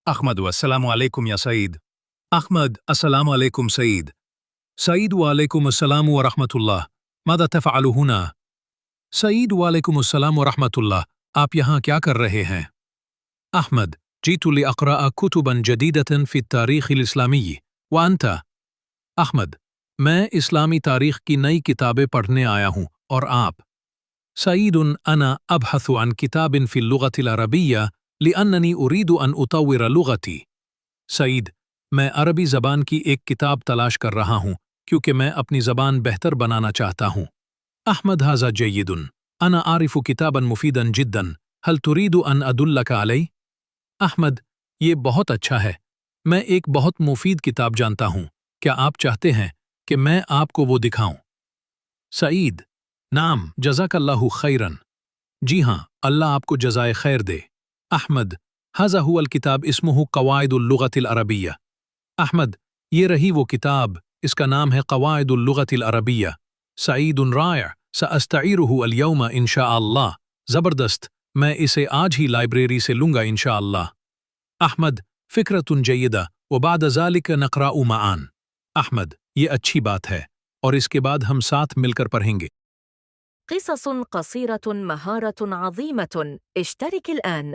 أحمد والسلام عليكم يا سعيد. أحمد السلام عليكم سعيد. سعيد وعليكم السلام ورحمة الله. ماذا تفعل هنا؟ سعيد وعليكم السلام ورحمة الله. آپ یہاں کیا کر رہے ہیں؟ أحمد جئت لأقرأ كتبا جديدة في التاريخ الإسلامي. وأنت؟ أحمد میں اسلامی تاریخ کی نئی کتابیں پڑھنے آیا ہوں، اور آپ؟ سعيد أنا أبحث عن كتاب في اللغة العربية لأنني أريد أن أطور لغتي. سعید میں عربی زبان کی ایک کتاب تلاش کر رہا ہوں کیونکہ میں اپنی زبان بہتر بنانا چاہتا ہوں. أحمد هذا جيد. أنا أعرف كتابا مفيدا جدا. هل تريد أن أدلك عليه؟ أحمد یہ بہت اچھا ہے. میں ایک بہت مفید کتاب جانتا ہوں. کیا آپ چاہتے ہیں کہ میں آپ کو وہ دکھاؤں؟ سعید نعم جزاک اللہ خیرن. جی ہاں اللہ آپ کو جزائے خیر دے. احمد هذا هو الكتاب اسمه قواعد اللغة العربية. احمد یہ رہی وہ کتاب، اس کا نام ہے قواعد اللغة العربية. سعید رائع سأستعيره اليوم ان شاء اللہ. زبردست میں اسے آج ہی لائبریری سے لوں گا ان شاء اللہ. احمد فکرة جيدة وبعد ذلك نقرأ معا. احمد یہ اچھی بات ہے اور اس کے بعد ہم ساتھ مل کر پڑھیں گے. قصص قصيرة مهارة عظيمة. اشترك الآن.